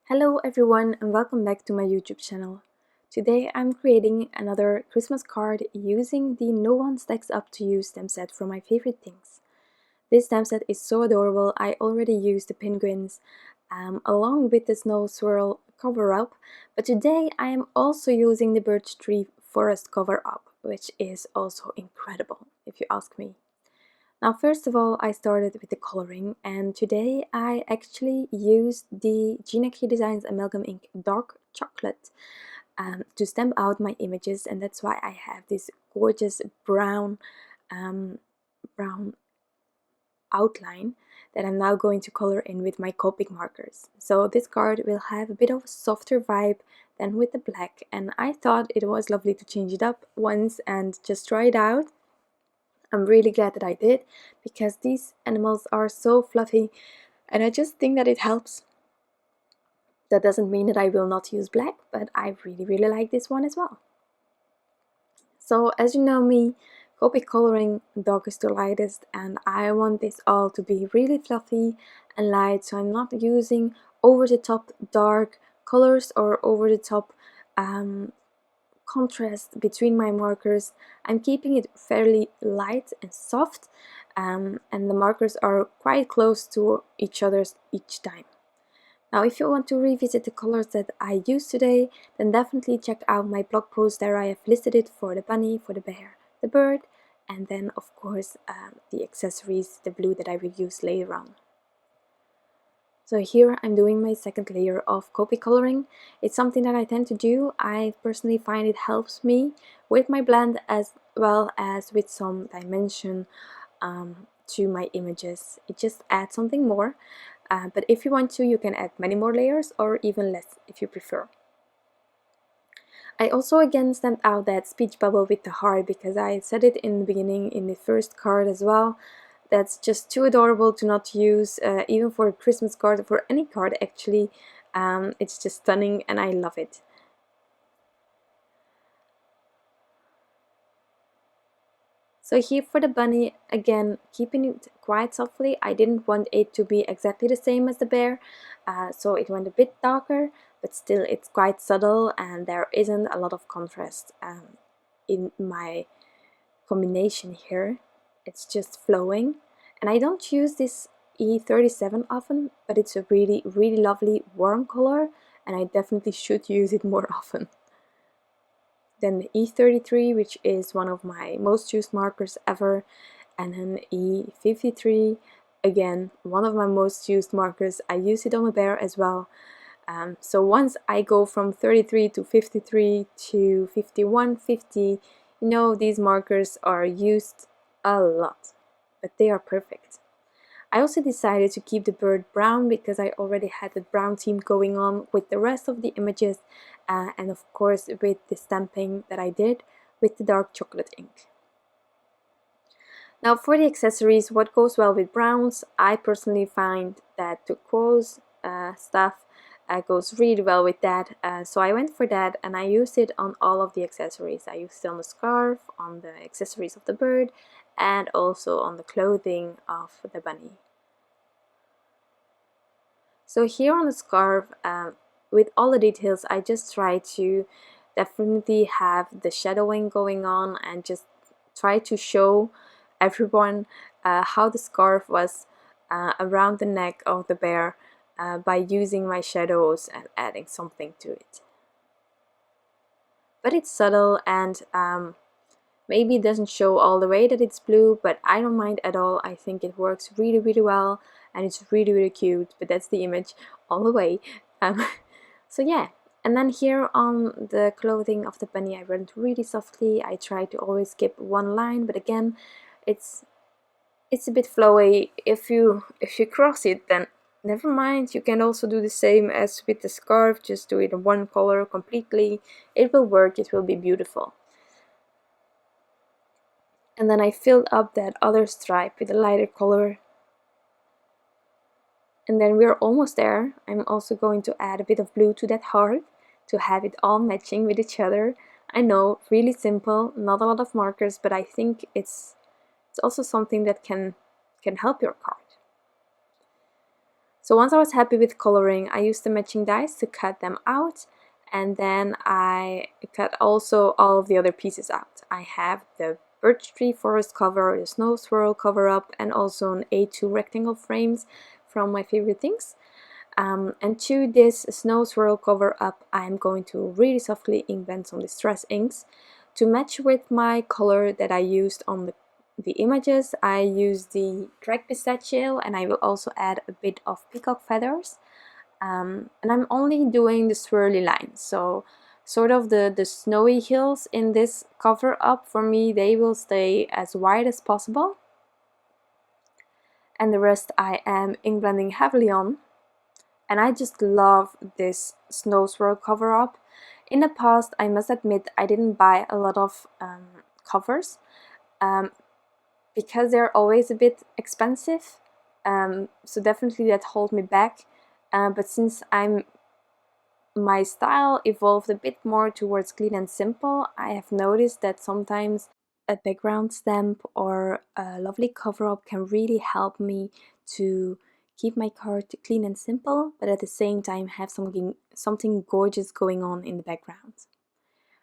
Hello everyone and welcome back to my YouTube channel. Today I'm creating another Christmas card using the No One Stacks Up to You stamp set from my favorite things. This stamp set is so adorable. I already used the penguins along with the snow swirl cover up, but today I am also using the birch tree forest cover up, which is also incredible if you ask me. Now first of all I started with the coloring, and today I actually used the Gina Designs Amalgam ink dark chocolate to stamp out my images, and that's why I have this gorgeous brown outline that I'm now going to color in with my Copic markers. So this card will have a bit of a softer vibe than with the black, and I thought it was lovely to change it up once and just try it out. I'm really glad that I did, because these animals are so fluffy and I just think that it helps. That doesn't mean that I will not use black, but I really like this one as well. So as you know me, Copic coloring darkest to lightest, and I want this all to be really fluffy and light, so I'm not using over the top dark colors or over the top contrast between my markers. I'm keeping it fairly light and soft, and the markers are quite close to each other each time. Now if you want to revisit the colors that I used today, then definitely check out my blog post. There I have listed it for the bunny, for the bear, the bird, and then of course the accessories, the blue that I will use later on. So here I'm doing my second layer of Copic coloring. It's something that I tend to do. I personally find it helps me with my blend as well as with some dimension to my images. It just adds something more. But if you want to, you can add many more layers or even less if you prefer. I also again stamped out that speech bubble with the heart, because I said it in the beginning in the first card as well. That's just too adorable to not use, even for a Christmas card or for any card actually. It's just stunning and I love it. So here for the bunny, again keeping it quite softly. I didn't want it to be exactly the same as the bear, so it went a bit darker, but still it's quite subtle and there isn't a lot of contrast in my combination here. It's just flowing, and I don't use this E37 often, but it's a really lovely warm color and I definitely should use it more often. Then the E33, which is one of my most used markers ever, and then E53, again one of my most used markers. I use it on the bear as well. So once I go from 33 to 53 to 51, 50, you know, these markers are used a lot, but they are perfect. I also decided to keep the bird brown because I already had the brown theme going on with the rest of the images, and of course with the stamping that I did with the dark chocolate ink. Now for the accessories, what goes well with browns, I personally find that turquoise stuff goes really well with that, so I went for that and I used it on all of the accessories. I used it on the scarf, on the accessories of the bird, and also on the clothing of the bunny. So here on the scarf, with all the details, I just try to definitely have the shadowing going on and just try to show everyone how the scarf was around the neck of the bear by using my shadows and adding something to it. But it's subtle, and maybe it doesn't show all the way that it's blue, but I don't mind at all. I think it works really well and it's really cute, but that's the image all the way. So yeah, and then here on the clothing of the bunny I went really softly. I try to always skip one line, but again it's a bit flowy. If you cross it, then never mind, you can also do the same as with the scarf, just do it in one color completely. It will work, it will be beautiful. And then I filled up that other stripe with a lighter color. And then we're almost there. I'm also going to add a bit of blue to that heart to have it all matching with each other. I know, really simple, not a lot of markers, but I think it's also something that can help your card. So once I was happy with coloring, I used the matching dies to cut them out, and then I cut also all of the other pieces out. I have the birch tree forest cover, the snow swirl cover up, and also an A2 rectangle frames from my favorite things. And to this snow swirl cover up, I'm going to really softly ink blend some distress inks to match with my color that I used on the images. I used the cracked pistachio, and I will also add a bit of peacock feathers. And I'm only doing the swirly lines, so sort of the snowy hills in this cover up, for me, they will stay as wide as possible. And the rest I am ink blending heavily on. And I just love this snow swirl cover up. In the past, I must admit, I didn't buy a lot of covers because they're always a bit expensive. So definitely that held me back. But since my style evolved a bit more towards clean and simple, I have noticed that sometimes a background stamp or a lovely cover up can really help me to keep my card clean and simple, but at the same time have something gorgeous going on in the background.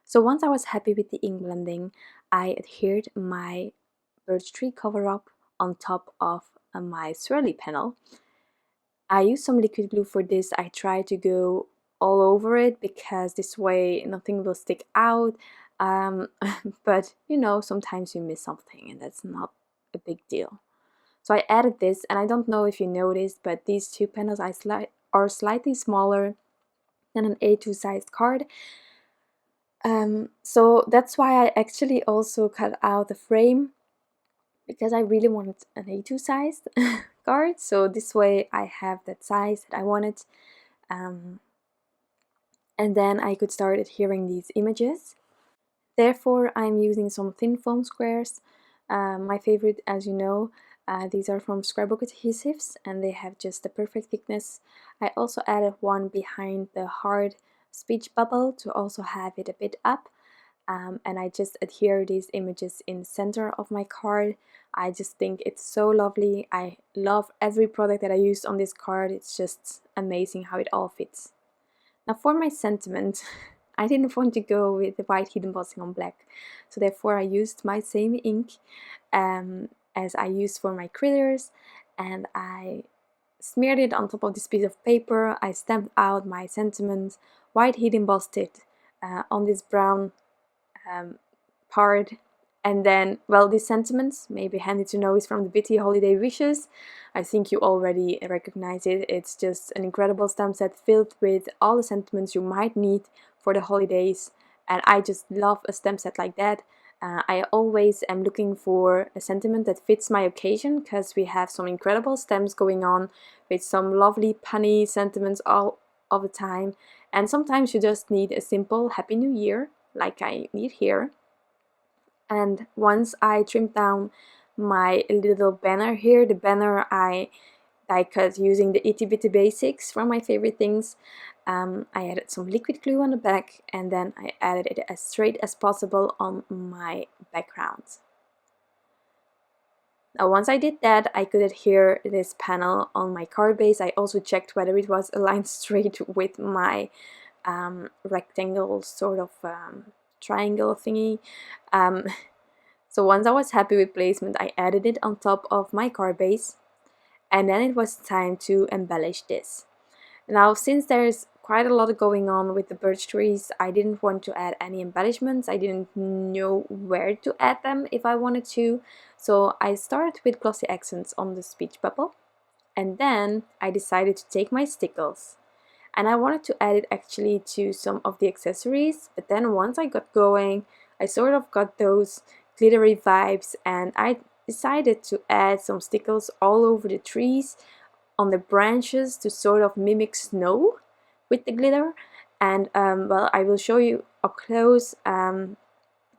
So once I was happy with the ink blending, I adhered my birch tree cover up on top of my swirly panel. I used some liquid glue for this. I try to go all over it because this way nothing will stick out. But you know, sometimes you miss something and that's not a big deal. So I added this, and I don't know if you noticed, but these two panels are slightly smaller than an A2 sized card. So that's why I actually also cut out the frame, because I really wanted an A2 sized card. So this way I have that size that I wanted. And then I could start adhering these images. Therefore, I'm using some thin foam squares. My favorite, as you know, these are from Scrapbook Adhesives, and they have just the perfect thickness. I also added one behind the hard speech bubble to also have it a bit up. And I just adhere these images in the center of my card. I just think it's so lovely. I love every product that I used on this card. It's just amazing how it all fits. Now for my sentiment, I didn't want to go with the white heat embossing on black, so therefore I used my same ink as I used for my critters, and I smeared it on top of this piece of paper. I stamped out my sentiment, white heat embossed it on this brown part. And then, well, these sentiments, maybe handy to know, is from the Bitty Holiday Wishes. I think you already recognize it. It's just an incredible stamp set filled with all the sentiments you might need for the holidays. And I just love a stamp set like that. I always am looking for a sentiment that fits my occasion, because we have some incredible stamps going on with some lovely punny sentiments all of the time. And sometimes you just need a simple Happy New Year, like I need here. And once I trimmed down my little banner here, the banner I die cut using the Itty Bitty Basics from my favorite things. I added some liquid glue on the back, and then I added it as straight as possible on my background. Now once I did that, I could adhere this panel on my card base. I also checked whether it was aligned straight with my rectangle sort of triangle thingy. So once I was happy with placement, I added it on top of my card base, and then it was time to embellish this. Now, since there's quite a lot going on with the birch trees, I didn't want to add any embellishments. I didn't know where to add them if I wanted to, so I started with glossy accents on the speech bubble, and then I decided to take my Stickles. And I wanted to add it actually to some of the accessories, but then once I got going, I sort of got those glittery vibes, and I decided to add some Stickles all over the trees, on the branches, to sort of mimic snow with the glitter. And well, I will show you up close when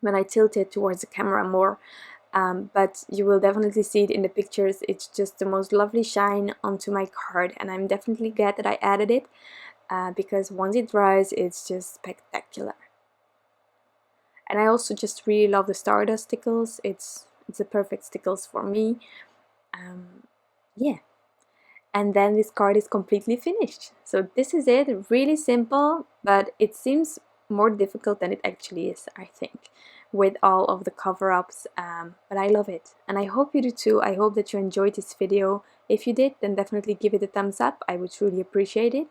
I tilt it towards the camera more. But you will definitely see it in the pictures. It's just the most lovely shine onto my card, and I'm definitely glad that I added it, because once it dries, it's just spectacular. And I also just really love the Stardust Stickles. It's a perfect Stickles for me. Yeah. and then this card is completely finished. So this is it, really simple, but it seems more difficult than it actually is, I think, with all of the cover-ups, but I love it, and I hope you do too. I hope that you enjoyed this video. If you did, then definitely give it a thumbs up, I would truly appreciate it.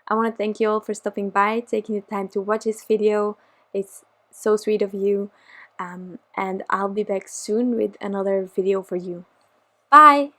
I want to thank you all for stopping by, taking the time to watch this video. It's so sweet of you, and I'll be back soon with another video for you. Bye!